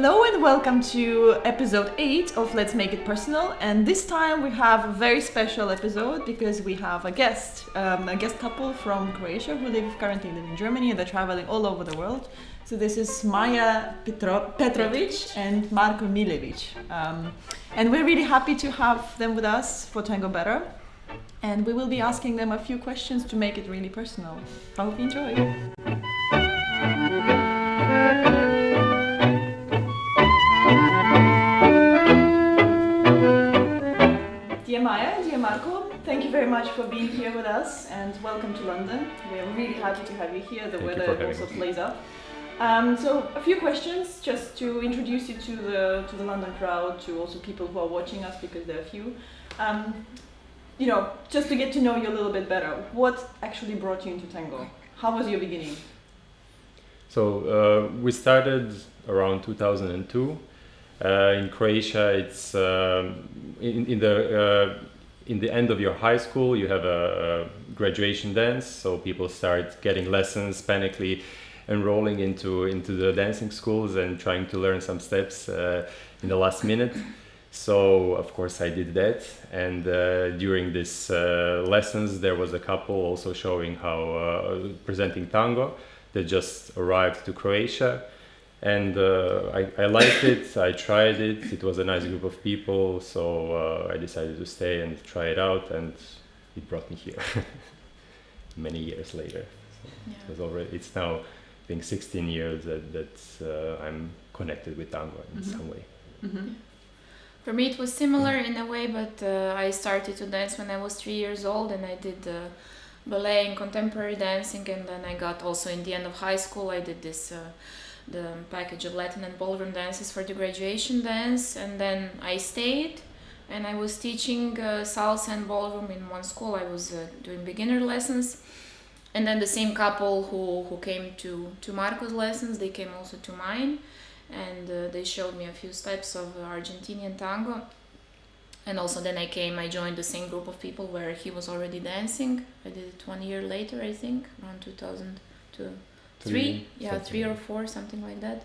Hello and welcome to episode 8 of Let's Make It Personal, and this time we have a very special episode because we have a guest couple from Croatia who currently live in Germany, and they're traveling all over the world. So this is Maja Petrovic and Marko Milevic, and we're really happy to have them with us for Tango Better, and we will be asking them a few questions to make it really personal. I hope you enjoy. Dear Maja, dear Marko, thank you very much for being here with us and welcome to London. We are really happy to have you here. The weather also plays up. So a few questions just to introduce you to the London crowd, to also people who are watching us because there are a few. Just to get to know you a little bit better, what actually brought you into tango? How was your beginning? So we started around 2002. In Croatia, it's in the end of your high school, you have a graduation dance. So people start getting lessons, panically enrolling into the dancing schools and trying to learn some steps in the last minute. So of course I did that, and during these lessons there was a couple also showing how presenting tango that just arrived to Croatia. And I liked it, I tried it, it was a nice group of people, so I decided to stay and try it out, and it brought me here many years later. So it's now, I think, 16 years that I'm connected with tango in some way. Mm-hmm. For me it was similar in a way, but I started to dance when I was 3 years old, and I did ballet and contemporary dancing, and then I got also in the end of high school I did this the package of Latin and ballroom dances for the graduation dance, and then I stayed and I was teaching salsa and ballroom in one school. I was doing beginner lessons, and then the same couple who came to Marco's lessons, they came also to mine, and they showed me a few steps of Argentinian tango. And also then I joined the same group of people where he was already dancing. I did it 1 year later, I think, around 2002. Three or four, something like that.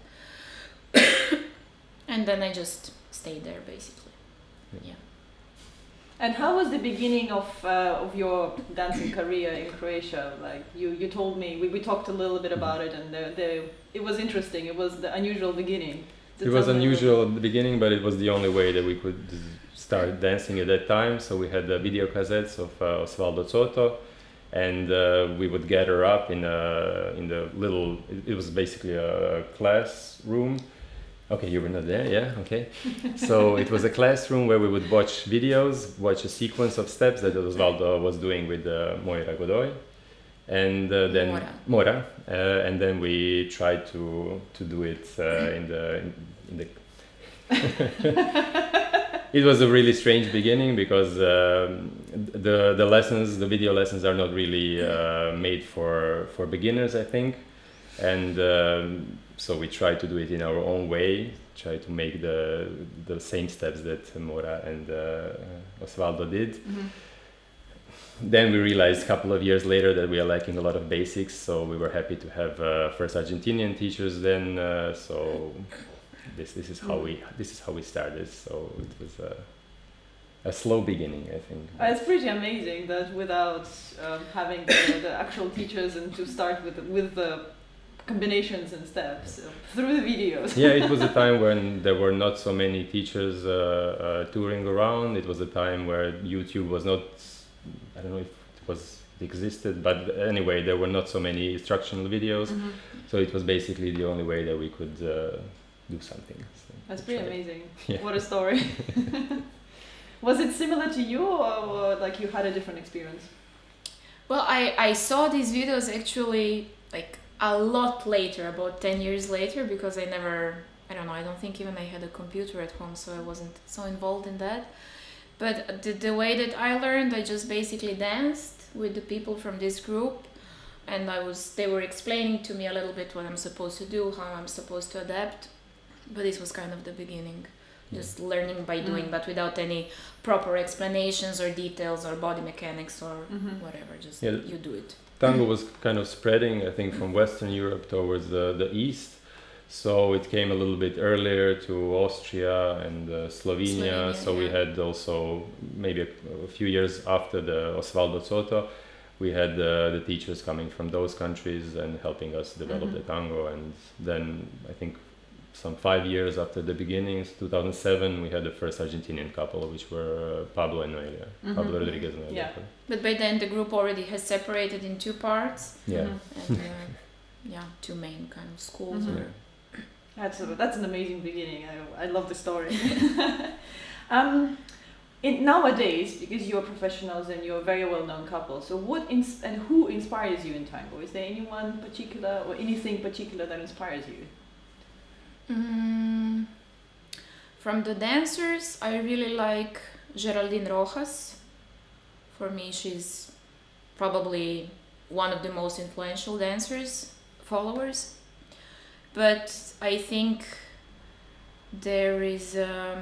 And then I just stayed there basically. Yeah. And how was the beginning of your dancing career in Croatia? Like you told me, we talked a little bit about it, and it was interesting. It was the unusual beginning. It was unusual at the beginning, but it was the only way that we could start dancing at that time. So we had the video cassettes of Osvaldo Coto. And we would gather up in the little. It was basically a classroom. Okay, you were not there, yeah. Okay, so it was a classroom where we would watch videos, watch a sequence of steps that Osvaldo was doing with Moira Godoy, and then Mora, and then we tried to do it in the. It was a really strange beginning because the video lessons are not really made for beginners, I think, and so we tried to do it in our own way, try to make the same steps that Mora and Osvaldo did. Mm-hmm. Then we realized a couple of years later that we are lacking a lot of basics, so we were happy to have first Argentinian teachers then. So this is how we started. So it was a slow beginning, I think. It's pretty amazing that without having the actual teachers, and to start with the combinations and steps through the videos. Yeah, it was a time when there were not so many teachers touring around. It was a time where YouTube was not, I don't know if it existed, but anyway, there were not so many instructional videos. Mm-hmm. So it was basically the only way that we could do something. So that's pretty amazing. Yeah. What a story. Was it similar to you, or like you had a different experience? Well, I saw these videos actually like a lot later, about 10 years later, because I don't think even I had a computer at home, so I wasn't so involved in that. But the way that I learned, I just basically danced with the people from this group, and they were explaining to me a little bit what I'm supposed to do, how I'm supposed to adapt. But this was kind of the beginning, just learning by doing, but without any proper explanations or details or body mechanics or whatever, just you do it. Tango was kind of spreading, I think, from Western Europe towards the East. So it came a little bit earlier to Austria and Slovenia. So we yeah. had also maybe a few years after the Osvaldo Soto, we had the teachers coming from those countries and helping us develop the tango. And then I think some 5 years after the beginnings, 2007, we had the first Argentinian couple, which were Pablo and Noelia, Pablo Rodriguez and Noelia. Yeah. But by then the group already has separated in two parts. Yeah. And yeah, two main kind of schools. Mhm. Or That's an amazing beginning. I love the story. Nowadays, because you're professionals and you're a very well-known couple, so and who inspires you in tango? Is there anyone particular or anything particular that inspires you? From the dancers, I really like Geraldine Rojas. For me, she's probably one of the most influential followers. But I think there is a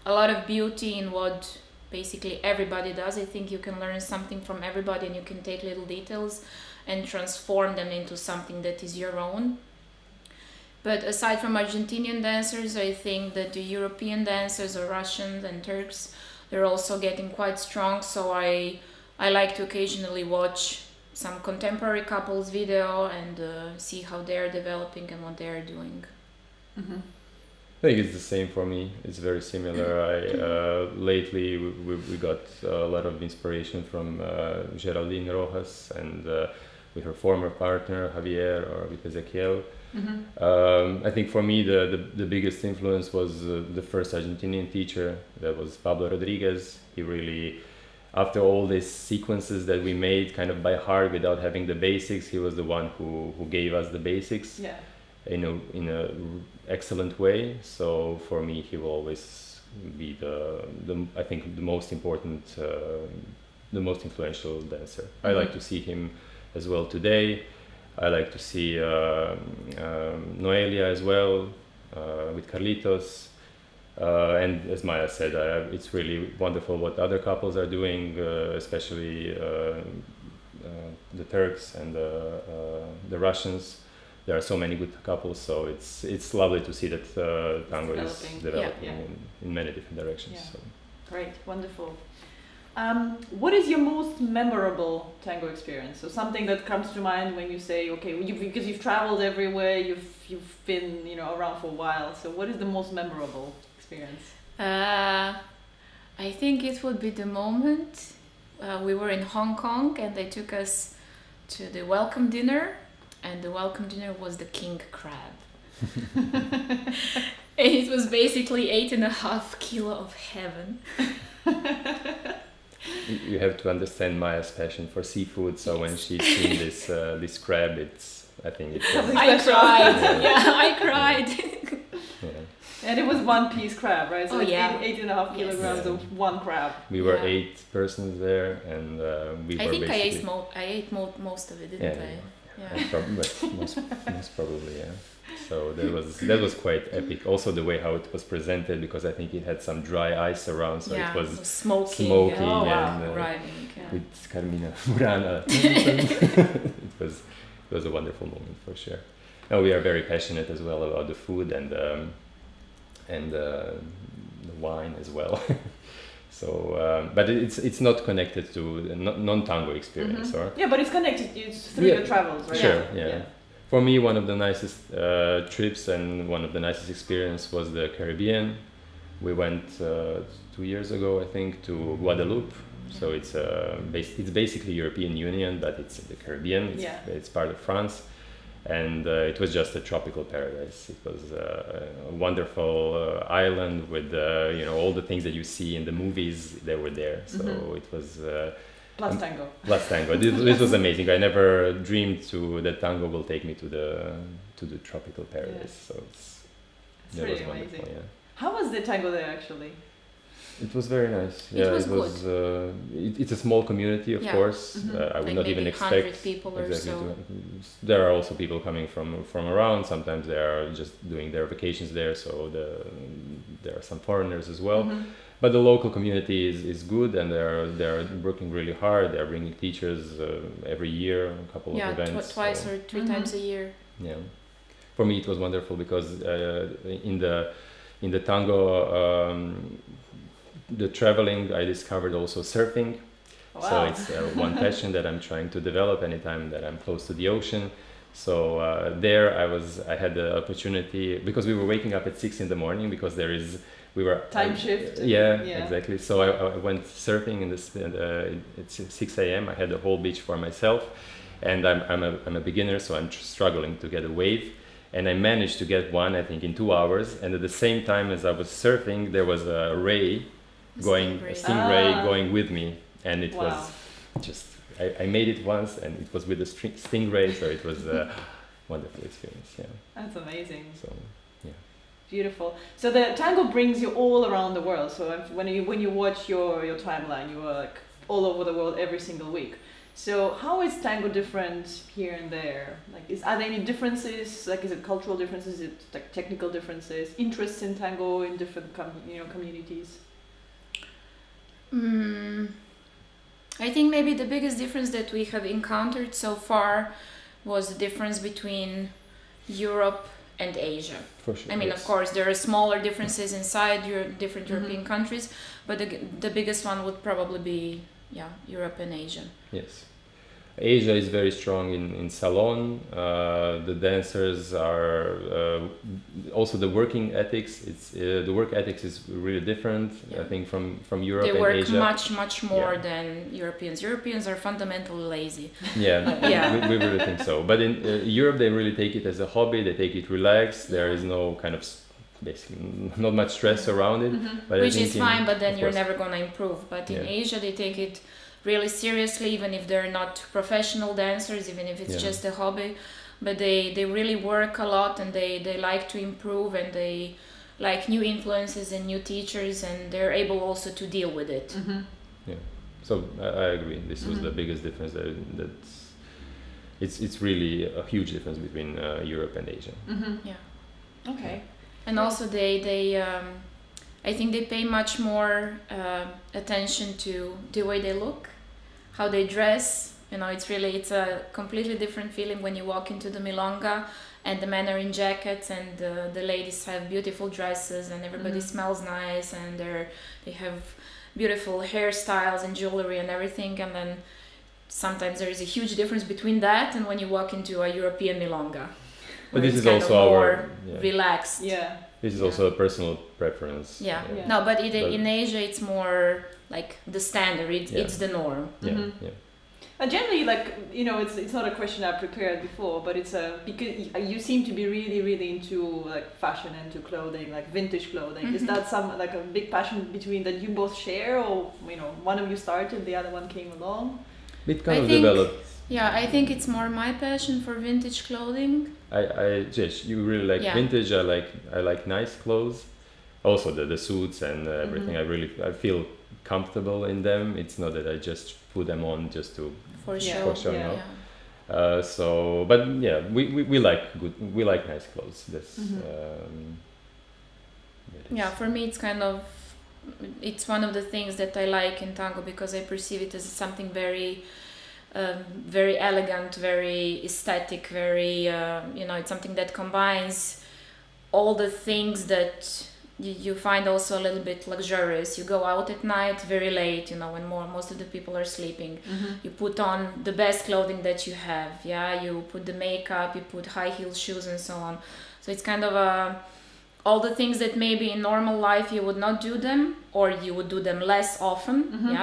lot of beauty in what basically everybody does. I think you can learn something from everybody, and you can take little details and transform them into something that is your own. But aside from Argentinian dancers, I think that the European dancers, or Russians and Turks, they're also getting quite strong. So I like to occasionally watch some contemporary couples video and see how they're developing and what they're doing. I think it's the same for me. It's very similar. Lately we got a lot of inspiration from Geraldine Rojas and with her former partner Javier, or with Ezequiel. I think for me the biggest influence was the first Argentinian teacher, that was Pablo Rodriguez. He really, after all these sequences that we made kind of by heart without having the basics, he was the one who gave us the basics. Yeah. In a excellent way. So for me, he will always be I think the most important, the most influential dancer. I like to see him as well today. I like to see Noelia as well, with Carlitos. And as Maya said, it's really wonderful what other couples are doing, especially the Turks and the Russians. There are so many good couples, so it's lovely to see that tango is developing in many different directions. Yeah. So. Great, wonderful. What is your most memorable tango experience? So something that comes to mind when you say, okay, because you've traveled everywhere, you've been around for a while. So what is the most memorable experience? I think it would be the moment we were in Hong Kong and they took us to the welcome dinner, and the welcome dinner was the king crab. And it was basically 8.5 kilo of heaven. You have to understand Maya's passion for seafood. So when she's seen this crab, I think it's. I cried. Yeah, I cried. Yeah. And it was one piece crab, right? So 8.5 kilograms of one crab. We were 8 persons there, and we were. I think basically... I ate most of it, didn't I? Yeah. Most probably, yeah. So that was quite epic. Also the way how it was presented, because I think it had some dry ice around, so it was smoky and with Carmina Murana. It was a wonderful moment for sure. And we are very passionate as well about the food and the wine as well. So, but it's not connected to non-tango experience, or but it's connected. It's through the travels, right? Sure, yeah. For me, one of the nicest trips and one of the nicest experience was the Caribbean. We went 2 years ago, I think, to Guadeloupe. So it's basically European Union, but it's in the Caribbean. It's part of France. And it was just a tropical paradise. It was a wonderful island with all the things that you see in the movies. They were there, so it was plus tango. Plus tango. This was amazing. I never dreamed that tango will take me to the tropical paradise. So it's really amazing. Yeah. How was the tango there actually? It was very nice. It was good. It's a small community, of course. I would not even expect 100 people or so. There are also people coming from around. Sometimes they are just doing their vacations there, so there are some foreigners as well. But the local community is good, and they're working really hard. They're bringing teachers every year, a couple of events. Twice or 3 times a year. Yeah. for me it was wonderful because in the tango, the traveling, I discovered also surfing. Wow. So it's one passion that I'm trying to develop anytime that I'm close to the ocean. So there I had the opportunity, because we were waking up at 6 in the morning because we were Time shift. Yeah, exactly. So I went surfing at 6 a.m. I had the whole beach for myself, and I'm a beginner, so I'm struggling to get a wave. And I managed to get one, I think, in 2 hours. And at the same time as I was surfing, there was a stingray going with me. And it was just, I made it once, and it was with a stingray, so it was a wonderful experience. Yeah. That's amazing. So, yeah. Beautiful. So the tango brings you all around the world. So when you watch your timeline, you are like all over the world every single week. So how is tango different here and there? Like, are there any differences? Like, is it cultural differences? Is it like technical differences? Interests in tango in different communities? I think maybe the biggest difference that we have encountered so far was the difference between Europe and Asia. For sure. I mean, of course, there are smaller differences inside different European countries, but the biggest one would probably be, Europe and Asia. Yes. Asia is very strong in salon. The dancers are also the working ethics. The work ethics is really different. I think from Europe and Asia. They work much more than Europeans. Europeans are fundamentally lazy. Yeah, we really think so. But in Europe, they really take it as a hobby. They take it relaxed. There is no kind of basically not much stress around it. But which is fine, but then you're never going to improve. But in Asia, they take it really seriously, even if they're not professional dancers, even if it's just a hobby. But they really work a lot, and they like to improve, and they like new influences and new teachers, and they're able also to deal with it. Yeah, so I agree. This was the biggest difference. It's really a huge difference between Europe and Asia. Yeah. Okay. And also they I think they pay much more attention to the way they look, how they dress. It's a completely different feeling when you walk into the milonga and the men are in jackets, and the ladies have beautiful dresses, and everybody smells nice, and they have beautiful hairstyles and jewelry and everything. And then sometimes there is a huge difference between that and when you walk into a European milonga. But this is also our relaxed. Yeah. This is also a personal preference. Yeah. No, but in Asia it's more like the standard. It's the norm. Yeah. Generally, it's not a question I prepared before, but it's because you seem to be really, really into like fashion and to clothing, like vintage clothing. Is that like a big passion between that you both share, or one of you started, the other one came along? It kind of developed. Yeah, I think it's more my passion for vintage clothing. You really like vintage. I like nice clothes. Also the suits and everything. I feel comfortable in them. It's not that I just put them on just to for show. But we like nice clothes. For me it's one of the things that I like in tango, because I perceive it as something very very elegant, very aesthetic, very it's something that combines all the things that you find also a little bit luxurious. You go out at night very late, when most of the people are sleeping. You put on the best clothing that you have. You put the makeup, you put high heel shoes and so on. So it's kind of all the things that maybe in normal life you would not do them, or you would do them less often,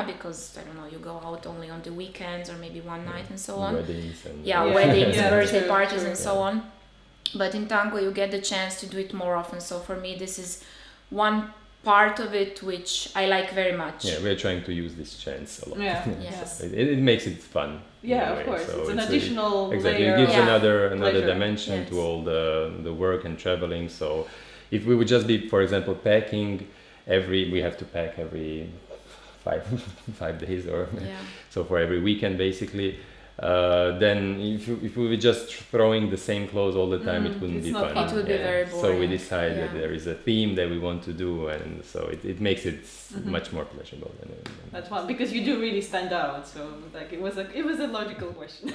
because I don't know, you go out only on the weekends or maybe one night and so on. Weddings and weddings, birthday parties and so on. But in tango you get the chance to do it more often. So for me this is one part of it which I like very much. Yeah, we're trying to use this chance a lot. Yes. It makes it fun. Yeah, of course. So it's an additional exactly. layer. It gives another pleasure. dimension to all the work and traveling. So if we would just be, for example, packing we have to pack every 5 days or so for every weekend basically. Then if we were just throwing the same clothes all the time, it wouldn't be fun. It would be very boring. So we decided that there is a theme that we want to do, and so it makes it much more pleasurable. That's fun, because you do really stand out. So it was a logical question.